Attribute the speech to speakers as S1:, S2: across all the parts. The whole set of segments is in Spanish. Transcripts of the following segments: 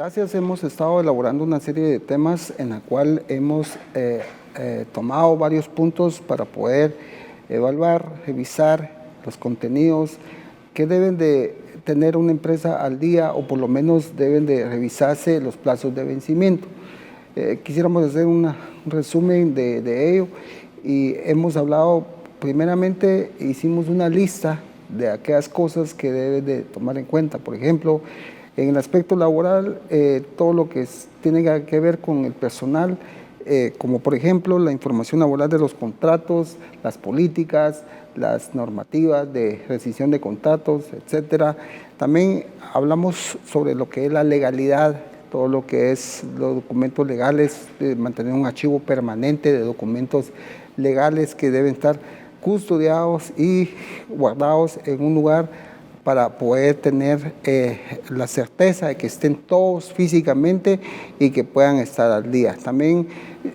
S1: Gracias, hemos estado elaborando una serie de temas en la cual hemos tomado varios puntos para poder evaluar, revisar los contenidos que deben de tener una empresa al día o por lo menos deben de revisarse los plazos de vencimiento. Quisiéramos hacer un resumen de ello y hemos hablado, primeramente hicimos una lista de aquellas cosas que deben de tomar en cuenta. Por ejemplo, en el aspecto laboral, todo lo que tiene que ver con el personal, como por ejemplo la información laboral de los contratos, las políticas, las normativas de rescisión de contratos, etcétera. También hablamos sobre lo que es la legalidad, todo lo que es los documentos legales, mantener un archivo permanente de documentos legales que deben estar custodiados y guardados en un lugar para poder tener la certeza de que estén todos físicamente y que puedan estar al día. También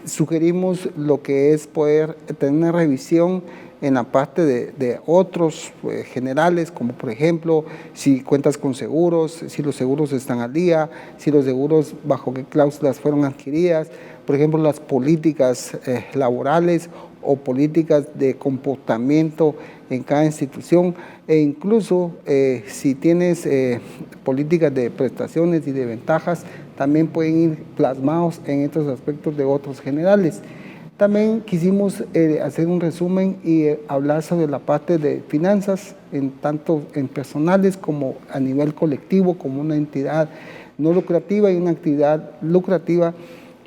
S1: sugerimos lo que es poder tener una revisión en la parte de otros generales, como por ejemplo, si cuentas con seguros, si los seguros están al día, si los seguros bajo qué cláusulas fueron adquiridas, por ejemplo, las políticas laborales o políticas de comportamiento en cada institución, e incluso si tienes políticas de prestaciones y de ventajas, también pueden ir plasmados en estos aspectos de otros generales. También quisimos hacer un resumen y hablar sobre la parte de finanzas, tanto en personales como a nivel colectivo, como una entidad no lucrativa y una actividad lucrativa,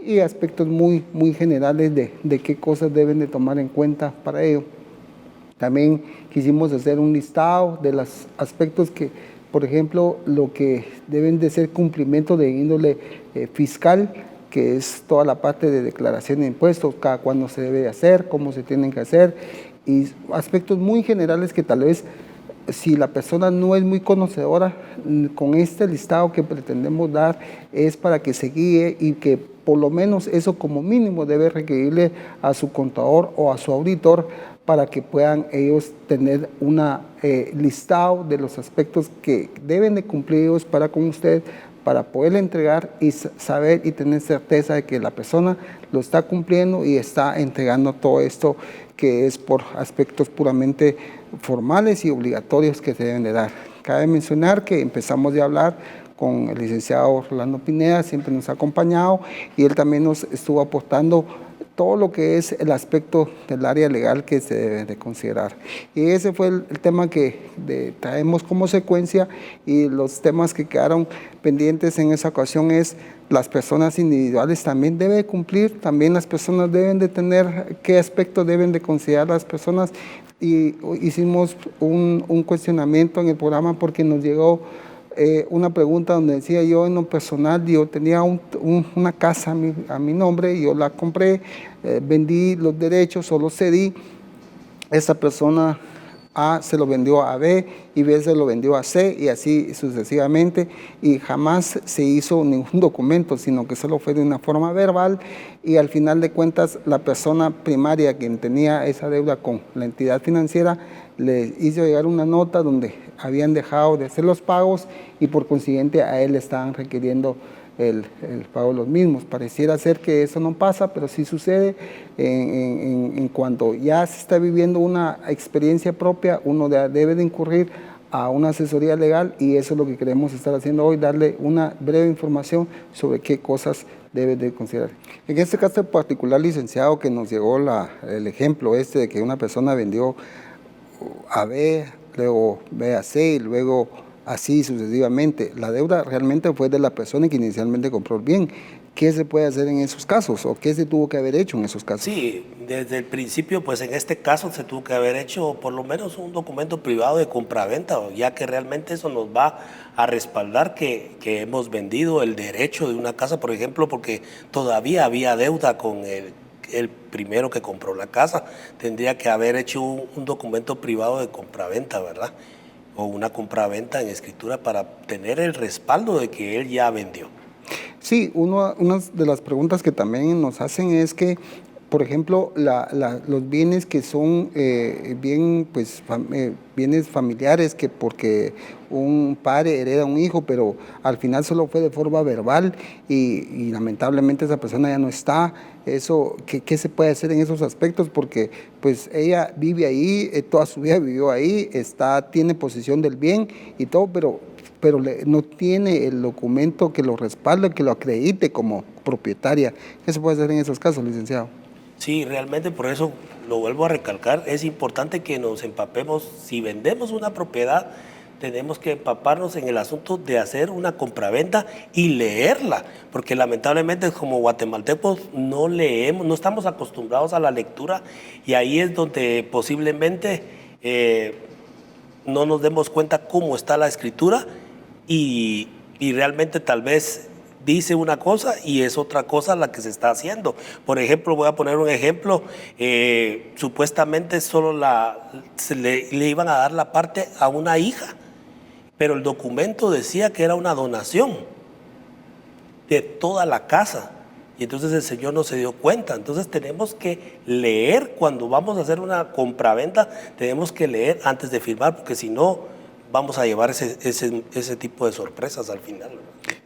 S1: y aspectos muy generales de qué cosas deben de tomar en cuenta para ello. También quisimos hacer un listado de los aspectos que, por ejemplo, lo que deben de ser cumplimiento de índole fiscal, que es toda la parte de declaración de impuestos, cada cuándo se debe hacer, cómo se tienen que hacer, y aspectos muy generales que tal vez si la persona no es muy conocedora, con este listado que pretendemos dar es para que se guíe y que por lo menos eso como mínimo debe requerirle a su contador o a su auditor para que puedan ellos tener un listado de los aspectos que deben de cumplir ellos para con usted, para poderle entregar y saber y tener certeza de que la persona lo está cumpliendo y está entregando todo esto que es por aspectos puramente formales y obligatorios que se deben de dar. Cabe mencionar que empezamos ya a hablar con el licenciado Orlando Pineda, siempre nos ha acompañado y él también nos estuvo aportando todo lo que es el aspecto del área legal que se debe de considerar. Y ese fue el tema que traemos como secuencia, y los temas que quedaron pendientes en esa ocasión es las personas individuales también deben cumplir, también las personas deben de tener qué aspectos deben de considerar las personas, y hicimos un cuestionamiento en el programa porque nos llegó una pregunta donde decía yo en lo personal, yo tenía una casa a mi nombre, yo la compré, vendí los derechos o los cedí, esa persona A se lo vendió a B y B se lo vendió a C y así sucesivamente, y jamás se hizo ningún documento, sino que solo fue de una forma verbal, y al final de cuentas la persona primaria quien tenía esa deuda con la entidad financiera le hizo llegar una nota donde habían dejado de hacer los pagos y por consiguiente a él le estaban requiriendo el pago de los mismos. Pareciera ser que eso no pasa, pero sí sucede en cuanto ya se está viviendo una experiencia propia, uno debe de incurrir a una asesoría legal, y eso es lo que queremos estar haciendo hoy, darle una breve información sobre qué cosas debe de considerar. En este caso en particular, licenciado, que nos llegó el ejemplo de que una persona vendió a B, luego B a C y luego así sucesivamente. La deuda realmente fue de la persona que inicialmente compró el bien. ¿Qué se puede hacer en esos casos o qué se tuvo que haber hecho en esos casos?
S2: Sí, desde el principio, pues en este caso se tuvo que haber hecho por lo menos un documento privado de compraventa, ya que realmente eso nos va a respaldar que hemos vendido el derecho de una casa, por ejemplo, porque todavía había deuda con el primero que compró la casa. Tendría que haber hecho un documento privado de compraventa, ¿verdad? O una compraventa en escritura para tener el respaldo de que él ya vendió.
S1: Sí, una de las preguntas que también nos hacen es que por ejemplo, los bienes que son bienes familiares, que porque un padre hereda a un hijo, pero al final solo fue de forma verbal y lamentablemente esa persona ya no está. Eso, ¿qué se puede hacer en esos aspectos? Porque pues ella vive ahí, toda su vida vivió ahí, tiene posesión del bien y todo, pero no tiene el documento que lo respalde, que lo acredite como propietaria. ¿Qué se puede hacer en esos casos, licenciado?
S2: Sí, realmente por eso lo vuelvo a recalcar, es importante que nos empapemos. Si vendemos una propiedad, tenemos que empaparnos en el asunto de hacer una compraventa y leerla, porque lamentablemente como guatemaltecos no leemos, no estamos acostumbrados a la lectura, y ahí es donde posiblemente no nos demos cuenta cómo está la escritura y realmente tal vez dice una cosa y es otra cosa la que se está haciendo. Por ejemplo, voy a poner un ejemplo, supuestamente solo le iban a dar la parte a una hija, pero el documento decía que era una donación de toda la casa. Y entonces el señor no se dio cuenta. Entonces tenemos que leer cuando vamos a hacer una compraventa, tenemos que leer antes de firmar, porque si no vamos a llevar ese tipo de sorpresas al final.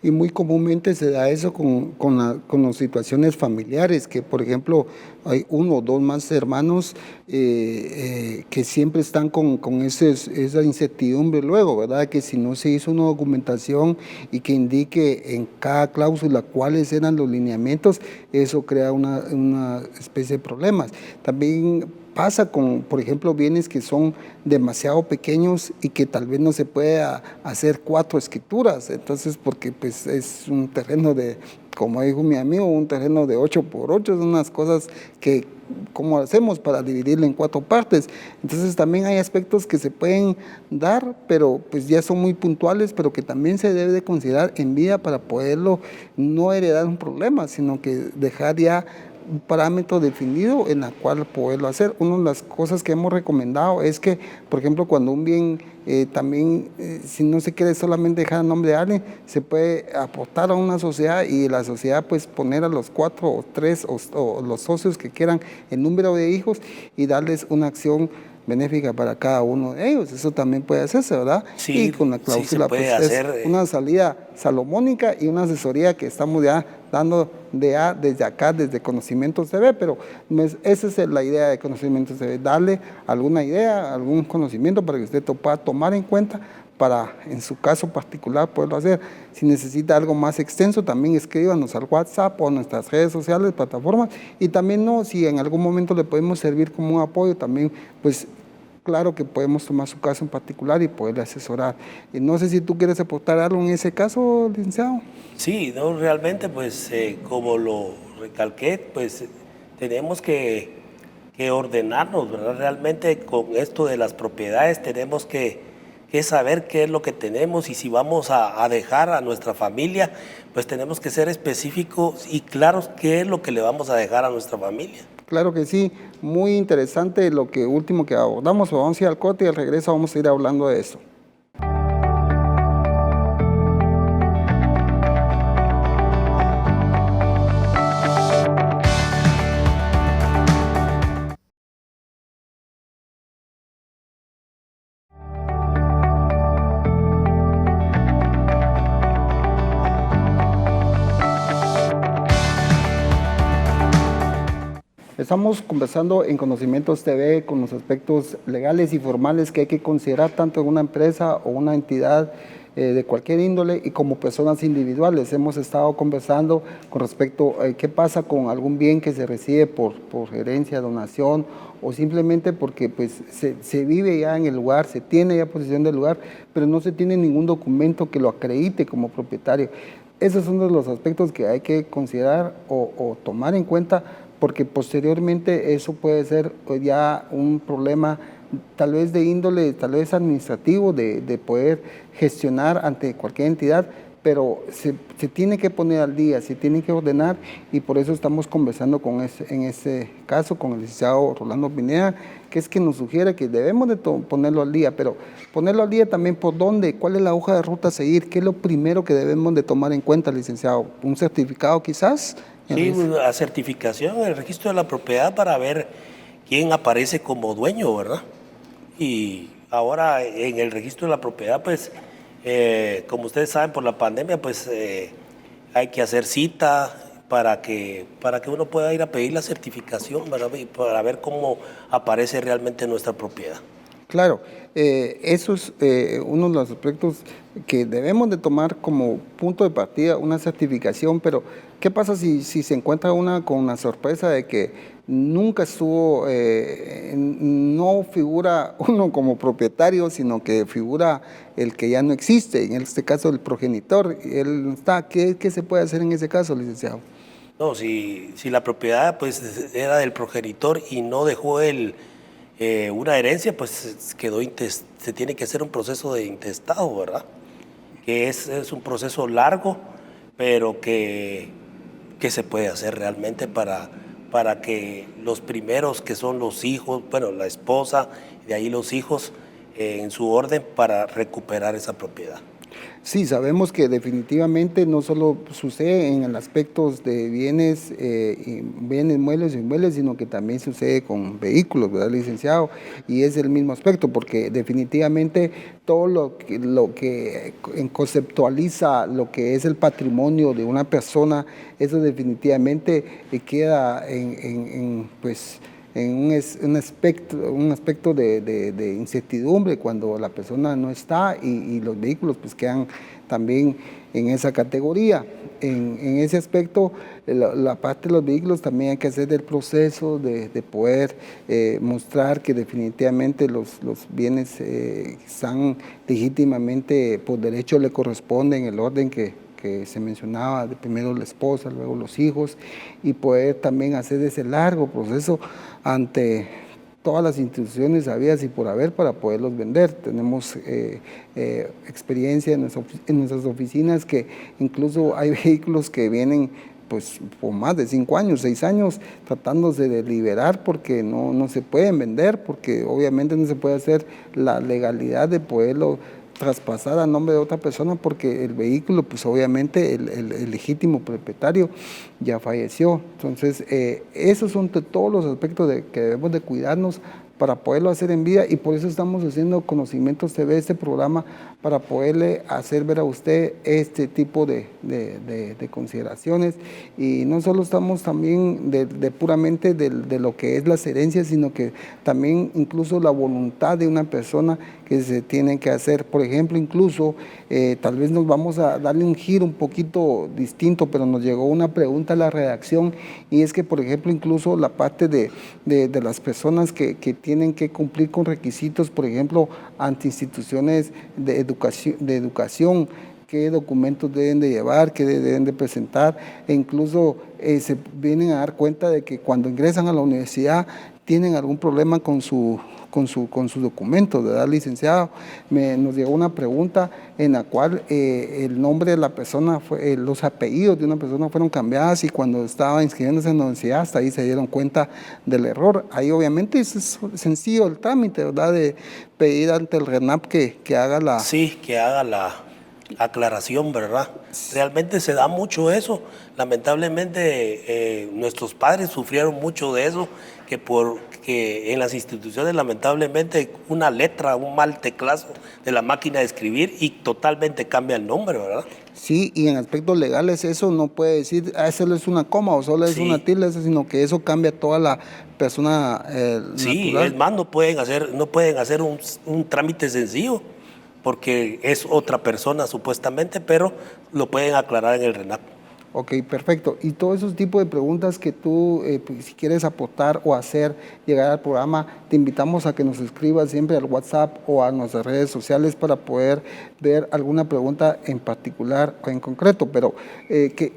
S1: Y muy comúnmente se da eso con las situaciones familiares, que por ejemplo hay uno o dos más hermanos que siempre están con esa incertidumbre luego, ¿verdad? Que si no se hizo una documentación y que indique en cada cláusula cuáles eran los lineamientos, eso crea una especie de problemas. También pasa con, por ejemplo, bienes que son demasiado pequeños y que tal vez no se pueda hacer 4 escrituras, entonces porque pues es un terreno de, como dijo mi amigo, un terreno de 8x8, son unas cosas que, ¿cómo hacemos para dividirlo en 4 partes? Entonces también hay aspectos que se pueden dar, pero pues ya son muy puntuales, pero que también se debe de considerar en vida para poderlo no heredar un problema, sino que dejar ya un parámetro definido en la cual poderlo hacer. Una de las cosas que hemos recomendado es que, por ejemplo, cuando un bien si no se quiere solamente dejar a nombre de alguien, se puede aportar a una sociedad y la sociedad pues poner a los 4 o 3 o los socios que quieran el número de hijos y darles una acción benéfica para cada uno de ellos. Eso también puede hacerse, ¿verdad?
S2: Sí,
S1: y con la cláusula
S2: sí puede
S1: pues
S2: hacer,
S1: es una salida salomónica y una asesoría que estamos ya dando desde acá, desde Conocimientos TV, pero esa es la idea de Conocimientos TV, darle alguna idea, algún conocimiento para que usted pueda tomar en cuenta para, en su caso particular, poderlo hacer. Si necesita algo más extenso, también escríbanos al WhatsApp o a nuestras redes sociales, plataformas, y también si en algún momento le podemos servir como un apoyo, también, pues, claro que podemos tomar su caso en particular y poderle asesorar. Y no sé si tú quieres aportar algo en ese caso, licenciado.
S2: Sí, no, realmente, pues, como lo recalqué, pues, tenemos que ordenarnos, ¿verdad? Realmente con esto de las propiedades tenemos que saber qué es lo que tenemos y si vamos a dejar a nuestra familia, pues tenemos que ser específicos y claros qué es lo que le vamos a dejar a nuestra familia.
S1: Claro que sí, muy interesante lo que último que abordamos. Vamos a ir al corte y al regreso vamos a ir hablando de eso. Estamos conversando en Conocimientos TV con los aspectos legales y formales que hay que considerar tanto en una empresa o una entidad de cualquier índole y como personas individuales. Hemos estado conversando con respecto a qué pasa con algún bien que se recibe por herencia, donación o simplemente porque pues, se vive ya en el lugar, se tiene ya posesión del lugar, pero no se tiene ningún documento que lo acredite como propietario. Esos son los aspectos que hay que considerar o tomar en cuenta, porque posteriormente eso puede ser ya un problema tal vez de índole, tal vez administrativo, de poder gestionar ante cualquier entidad, pero se tiene que poner al día, se tiene que ordenar y por eso estamos conversando en ese caso con el licenciado Rolando Pineda, que es que nos sugiere que debemos de ponerlo al día, pero ponerlo al día también por dónde, cuál es la hoja de ruta a seguir, qué es lo primero que debemos de tomar en cuenta, licenciado, un certificado quizás
S2: Sí, la certificación en el registro de la propiedad para ver quién aparece como dueño, ¿verdad? Y ahora en el registro de la propiedad, pues, como ustedes saben, por la pandemia, pues hay que hacer cita para que uno pueda ir a pedir la certificación, ¿verdad? Y para ver cómo aparece realmente nuestra propiedad.
S1: Claro, eso es uno de los aspectos que debemos de tomar como punto de partida, una certificación, pero ¿qué pasa si se encuentra una con una sorpresa de que nunca estuvo, no figura uno como propietario, sino que figura el que ya no existe, en este caso el progenitor, él no está? ¿Qué se puede hacer en ese caso, licenciado?
S2: No, si la propiedad pues era del progenitor y no dejó una herencia, pues se tiene que hacer un proceso de intestado, ¿verdad? Que es un proceso largo, pero que se puede hacer realmente para que los primeros, que son los hijos, bueno, la esposa, de ahí los hijos, en su orden para recuperar esa propiedad.
S1: Sí, sabemos que definitivamente no solo sucede en el aspecto de bienes muebles e inmuebles, sino que también sucede con vehículos, ¿verdad, licenciado? Y es el mismo aspecto, porque definitivamente todo lo que conceptualiza lo que es el patrimonio de una persona, eso definitivamente queda pues, en un aspecto de incertidumbre cuando la persona no está y los vehículos pues quedan también en esa categoría. En ese aspecto, la parte de los vehículos también hay que hacer el proceso de poder mostrar que definitivamente los bienes están legítimamente por derecho le corresponden en el orden que se mencionaba, de primero la esposa, luego los hijos, y poder también hacer ese largo proceso ante todas las instituciones habidas y por haber para poderlos vender. Tenemos experiencia en nuestras oficinas que incluso hay vehículos que vienen pues por más de 5 años, 6 años, tratándose de liberar porque no se pueden vender, porque obviamente no se puede hacer la legalidad de poderlo traspasar a nombre de otra persona porque el vehículo, pues obviamente el legítimo propietario ya falleció. Entonces, esos son todos los aspectos que debemos de cuidarnos para poderlo hacer en vida y por eso estamos haciendo Conocimientos TV, este programa, para poderle hacer ver a usted este tipo de consideraciones y no solo estamos también puramente de lo que es las herencias, sino que también incluso la voluntad de una persona que se tiene que hacer. Por ejemplo, incluso tal vez nos vamos a darle un giro un poquito distinto, pero nos llegó una pregunta a la redacción y es que, por ejemplo, incluso la parte de las personas que tienen que cumplir con requisitos, por ejemplo, ante instituciones de educación, qué documentos deben de llevar, qué deben de presentar, e incluso se vienen a dar cuenta de que cuando ingresan a la universidad tienen algún problema con sus documentos, ¿verdad, licenciado? Nos llegó una pregunta en la cual el nombre de la persona, los apellidos de una persona fueron cambiados y cuando estaba inscribiéndose en la universidad, hasta ahí se dieron cuenta del error. Ahí obviamente es sencillo el trámite, ¿verdad? De pedir ante el RENAP que haga la...
S2: Sí, que haga la aclaración, ¿verdad? Realmente se da mucho eso. Lamentablemente nuestros padres sufrieron mucho de eso, que en las instituciones lamentablemente una letra, un mal teclazo de la máquina de escribir y totalmente cambia el nombre, ¿verdad?
S1: Sí, y en aspectos legales eso no puede decir, solo es una coma o solo es una tilde, sino que eso cambia toda la persona
S2: sí,
S1: natural.
S2: es más, no pueden hacer un trámite sencillo porque es otra persona supuestamente, pero lo pueden aclarar en el RENAP.
S1: Ok, perfecto. Y todos esos tipos de preguntas que tú, pues, si quieres aportar o hacer llegar al programa, te invitamos a que nos escribas siempre al WhatsApp o a nuestras redes sociales para poder ver alguna pregunta en particular o en concreto. Pero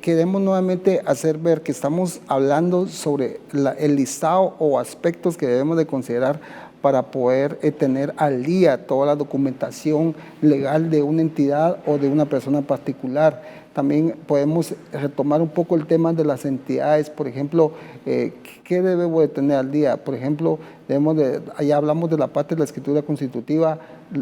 S1: queremos nuevamente hacer ver que estamos hablando sobre el listado o aspectos que debemos de considerar para poder tener al día toda la documentación legal de una entidad o de una persona particular. También podemos retomar un poco el tema de las entidades, por ejemplo, ¿qué debemos de tener al día? Por ejemplo, ya hablamos de la parte de la escritura constitutiva,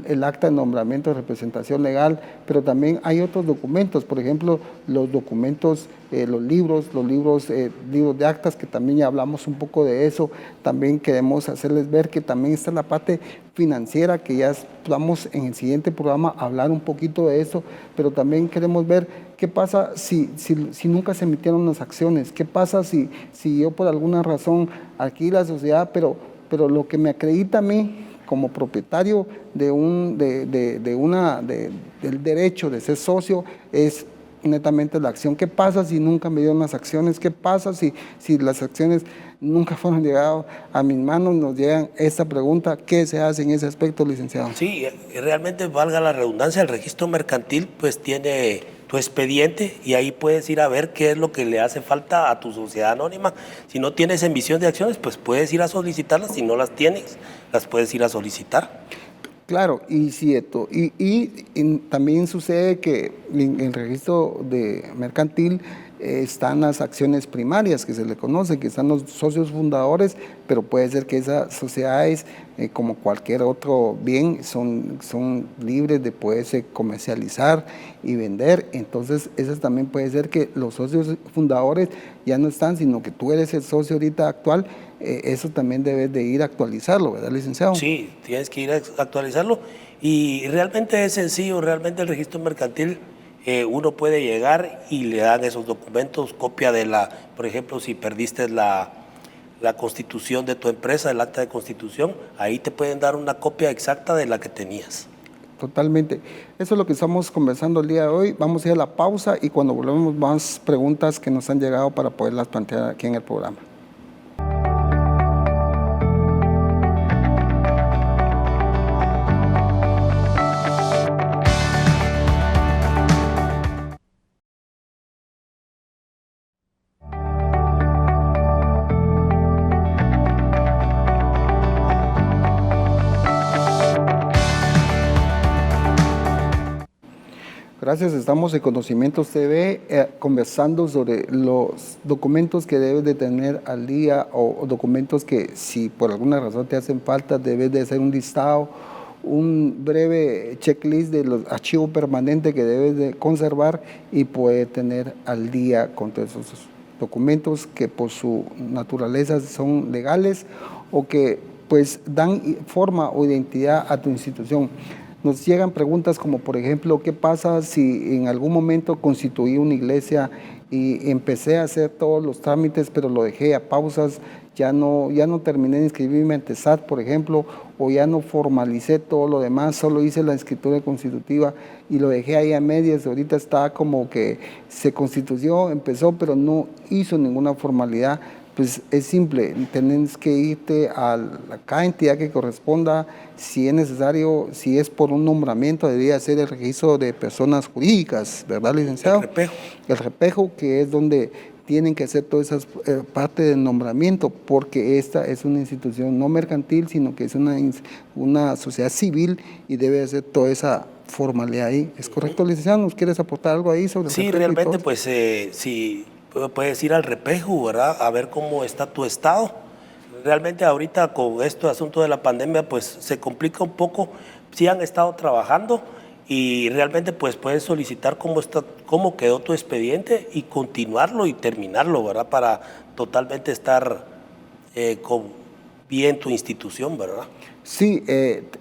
S1: el acta de nombramiento de representación legal, pero también hay otros documentos, por ejemplo, los documentos, los libros de actas, que también ya hablamos un poco de eso. También queremos hacerles ver que también está la parte financiera, que ya vamos en el siguiente programa a hablar un poquito de eso, pero también queremos ver qué pasa si nunca se emitieron las acciones, qué pasa si yo por alguna razón adquirí la sociedad, pero lo que me acredita a mí como propietario del derecho de ser socio es netamente la acción. ¿Qué pasa si nunca me dieron las acciones? ¿Qué pasa si las acciones nunca fueron llegadas a mis manos? Nos llegan esta pregunta: ¿qué se hace en ese aspecto, licenciado?
S2: Sí, realmente, valga la redundancia, el registro mercantil pues tiene tu expediente y ahí puedes ir a ver qué es lo que le hace falta a tu sociedad anónima. Si no tienes emisión de acciones, pues puedes ir a solicitarlas. Si no las tienes, las puedes ir a solicitar.
S1: Claro, y cierto. Y también sucede que en el registro mercantil están las acciones primarias, que se le conoce, que están los socios fundadores, pero puede ser que esas sociedades, como cualquier otro bien, son libres de poderse comercializar y vender. Entonces, esas también puede ser que los socios fundadores ya no están, sino que tú eres el socio ahorita actual. Eso también debes de ir a actualizarlo, ¿verdad, licenciado?
S2: Sí, tienes que ir a actualizarlo y realmente es sencillo. Realmente el registro mercantil, uno puede llegar y le dan esos documentos, copia de por ejemplo, si perdiste la constitución de tu empresa, el acta de constitución, ahí te pueden dar una copia exacta de la que tenías.
S1: Totalmente. Eso es lo que estamos conversando el día de hoy. Vamos a ir a la pausa y cuando volvemos más preguntas que nos han llegado para poderlas plantear aquí en el programa. Gracias, estamos en Conocimientos TV conversando sobre los documentos que debes de tener al día o documentos que si por alguna razón te hacen falta, debes de hacer un listado, un breve checklist de los archivos permanentes que debes de conservar y poder tener al día con todos esos documentos que por su naturaleza son legales o que pues dan forma o identidad a tu institución. Nos llegan preguntas como, por ejemplo, ¿qué pasa si en algún momento constituí una iglesia y empecé a hacer todos los trámites, pero lo dejé a pausas, ya no terminé de inscribirme ante SAT, por ejemplo, o ya no formalicé todo lo demás, solo hice la escritura constitutiva y lo dejé ahí a medias? Ahorita está como que se constituyó, empezó, pero no hizo ninguna formalidad. Pues es simple, tenés que irte a cada entidad que corresponda. Si es necesario, si es por un nombramiento, debería ser el registro de personas jurídicas, ¿verdad, licenciado?
S2: El repejo. El
S1: repejo, que es donde tienen que hacer todas esas parte del nombramiento, porque esta es una institución no mercantil, sino que es una sociedad civil y debe hacer toda esa formalidad ahí. ¿Es correcto, licenciado? ¿Nos quieres aportar algo ahí sobre el
S2: Sí, realmente, pues si puedes ir al repejo, ¿verdad? A ver cómo está tu estado. Realmente ahorita con este asunto de la pandemia, pues se complica un poco. Sí han estado trabajando y realmente pues puedes solicitar cómo quedó tu expediente y continuarlo y terminarlo, ¿verdad? Para totalmente estar bien tu institución, ¿verdad?
S1: Sí,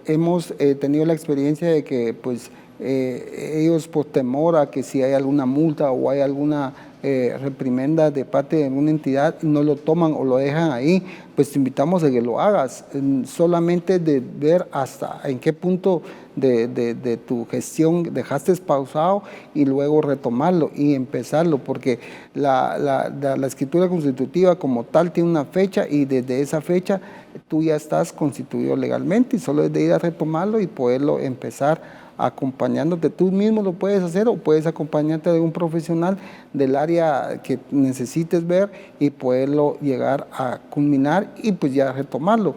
S1: hemos tenido la experiencia de que pues ellos por temor a que si hay alguna multa o hay alguna reprimenda de parte de una entidad, no lo toman o lo dejan ahí, pues te invitamos a que lo hagas, solamente de ver hasta en qué punto de tu gestión dejaste pausado y luego retomarlo y empezarlo, porque la escritura constitutiva como tal tiene una fecha y desde esa fecha tú ya estás constituido legalmente y solo es de ir a retomarlo y poderlo empezar acompañándote. Tú mismo lo puedes hacer o puedes acompañarte de un profesional del área que necesites ver y poderlo llegar a culminar y pues ya retomarlo.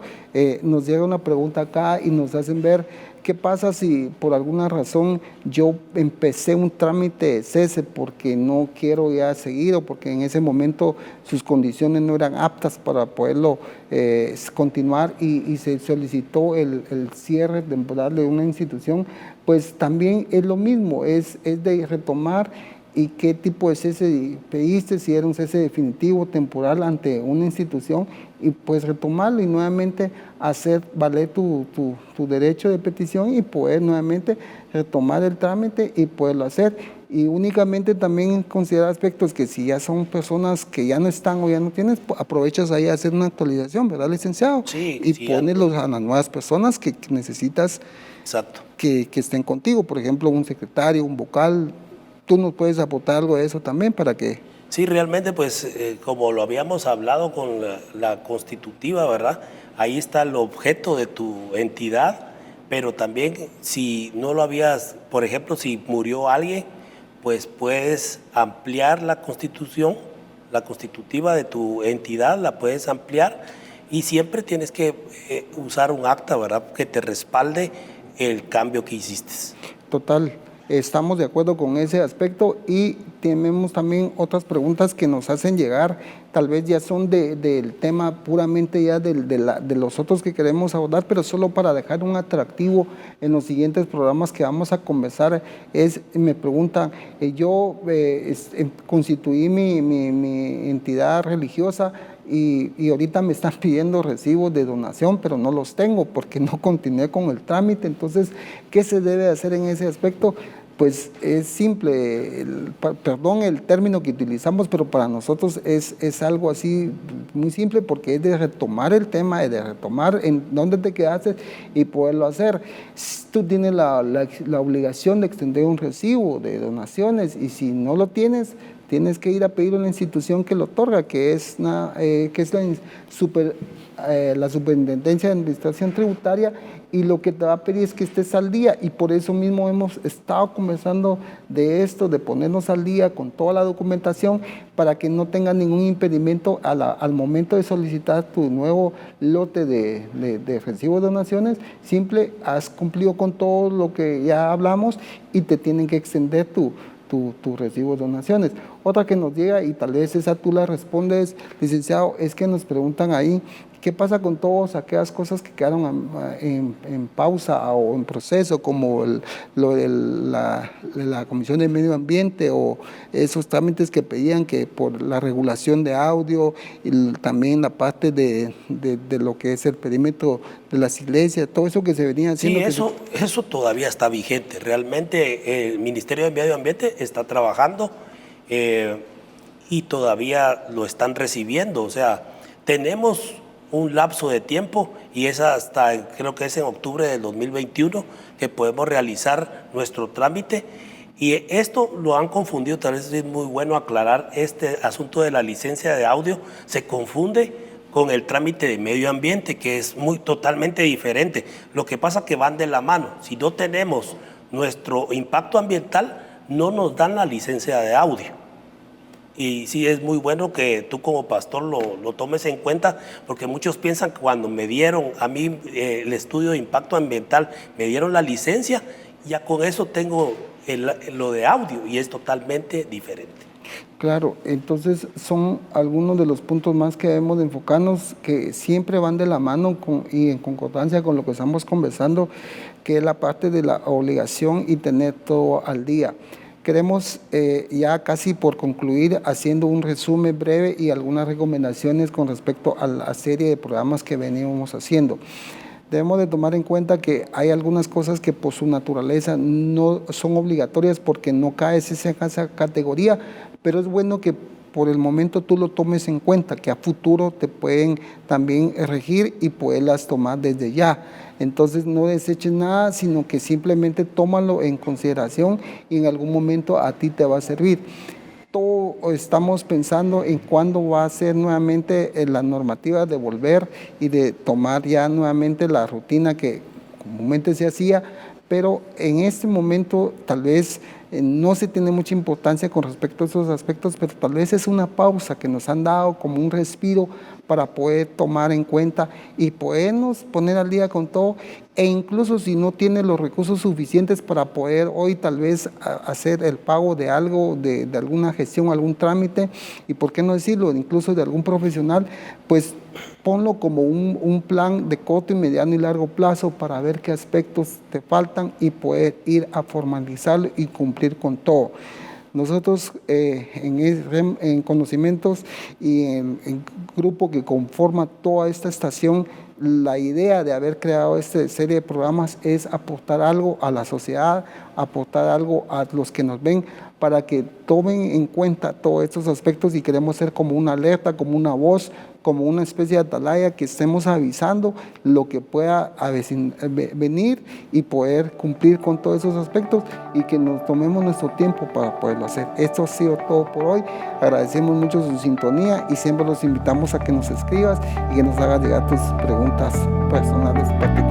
S1: Nos llega una pregunta acá y nos hacen ver ¿Qué pasa si por alguna razón yo empecé un trámite de cese porque no quiero ya seguir o porque en ese momento sus condiciones no eran aptas para poderlo continuar y se solicitó el cierre temporal de una institución? Pues también es lo mismo, es de retomar. ¿Y qué tipo de cese pediste? Si era un cese definitivo, temporal ante una institución, y pues retomarlo y nuevamente hacer valer tu derecho de petición y poder nuevamente retomar el trámite y poderlo hacer. Y únicamente también considerar aspectos que si ya son personas que ya no están o ya no tienes, aprovechas ahí a hacer una actualización, ¿verdad, licenciado?
S2: Sí,
S1: Y
S2: sí,
S1: pones a las nuevas personas que necesitas
S2: exacto.
S1: que estén contigo, por ejemplo, un secretario, un vocal. Tú nos puedes aportar algo de eso también para que...
S2: Sí, realmente, pues como lo habíamos hablado con la constitutiva, ¿verdad? Ahí está el objeto de tu entidad, pero también si no lo habías, por ejemplo, si murió alguien, pues puedes ampliar la constitución, la constitutiva de tu entidad, la puedes ampliar y siempre tienes que usar un acta, ¿verdad? Que te respalde el cambio que hiciste.
S1: Total, estamos de acuerdo con ese aspecto y tenemos también otras preguntas que nos hacen llegar, tal vez ya son del tema puramente ya de los otros que queremos abordar, pero solo para dejar un atractivo en los siguientes programas que vamos a conversar. Me preguntan, yo constituí mi entidad religiosa, y ahorita me están pidiendo recibos de donación, pero no los tengo porque no continué con el trámite. Entonces, ¿qué se debe hacer en ese aspecto? Pues es simple, perdón el término que utilizamos, pero para nosotros es algo así muy simple porque es de retomar el tema, es de retomar en dónde te quedaste y poderlo hacer. Tú tienes la obligación de extender un recibo de donaciones y si no lo tienes que ir a pedirlo a la institución que lo otorga, que es la Superintendencia de Administración Tributaria, y lo que te va a pedir es que estés al día, y por eso mismo hemos estado conversando de esto, de ponernos al día con toda la documentación para que no tengas ningún impedimento al momento de solicitar tu nuevo lote de recibo de donaciones. Simple, has cumplido con todo lo que ya hablamos y te tienen que extender tu recibo de donaciones. Otra que nos llega, y tal vez esa tú la respondes, licenciado, es que nos preguntan ahí, ¿qué pasa con todas aquellas cosas que quedaron en pausa o en proceso, como lo de la Comisión de Medio Ambiente o esos trámites que pedían que por la regulación de audio y también la parte de lo que es el perímetro de las iglesias, todo eso que se venía haciendo?
S2: Sí, eso todavía está vigente. Realmente el Ministerio de Medio Ambiente está trabajando y todavía lo están recibiendo. O sea, tenemos un lapso de tiempo y es hasta, creo que es en octubre del 2021 que podemos realizar nuestro trámite, y esto lo han confundido. Tal vez es muy bueno aclarar este asunto de la licencia de audio, se confunde con el trámite de medio ambiente, que es totalmente diferente. Lo que pasa es que van de la mano. Si no tenemos nuestro impacto ambiental, no nos dan la licencia de audio. Y sí, es muy bueno que tú como pastor lo tomes en cuenta, porque muchos piensan que cuando me dieron a mí el estudio de impacto ambiental, me dieron la licencia, ya con eso tengo lo de audio, y es totalmente diferente.
S1: Claro, entonces son algunos de los puntos más que debemos de enfocarnos, que siempre van de la mano y en concordancia con lo que estamos conversando, que es la parte de la obligación y tener todo al día. Queremos ya casi por concluir haciendo un resumen breve y algunas recomendaciones con respecto a la serie de programas que venimos haciendo. Debemos de tomar en cuenta que hay algunas cosas que por su naturaleza no son obligatorias porque no caes en esa categoría, pero es bueno que por el momento tú lo tomes en cuenta, que a futuro te pueden también regir y poderlas tomar desde ya. Entonces no deseches nada, sino que simplemente tómalo en consideración y en algún momento a ti te va a servir. Todo estamos pensando en cuándo va a ser nuevamente la normativa de volver y de tomar ya nuevamente la rutina que comúnmente se hacía, pero en este momento tal vez no se tiene mucha importancia con respecto a esos aspectos, pero tal vez es una pausa que nos han dado como un respiro para poder tomar en cuenta y podernos poner al día con todo, e incluso si no tiene los recursos suficientes para poder hoy tal vez hacer el pago de algo, de alguna gestión, algún trámite, y por qué no decirlo, incluso de algún profesional, pues ponlo como un plan de corto y mediano y largo plazo para ver qué aspectos te faltan y poder ir a formalizarlo y cumplir con todo. Nosotros en Conocimientos y en el grupo que conforma toda esta estación, la idea de haber creado esta serie de programas es aportar algo a la sociedad, aportar algo a los que nos ven para que tomen en cuenta todos estos aspectos, y queremos ser como una alerta, como una voz, como una especie de atalaya que estemos avisando lo que pueda venir y poder cumplir con todos esos aspectos, y que nos tomemos nuestro tiempo para poderlo hacer. Esto ha sido todo por hoy. Agradecemos mucho su sintonía y siempre los invitamos a que nos escribas y que nos hagas llegar tus preguntas personales particulares.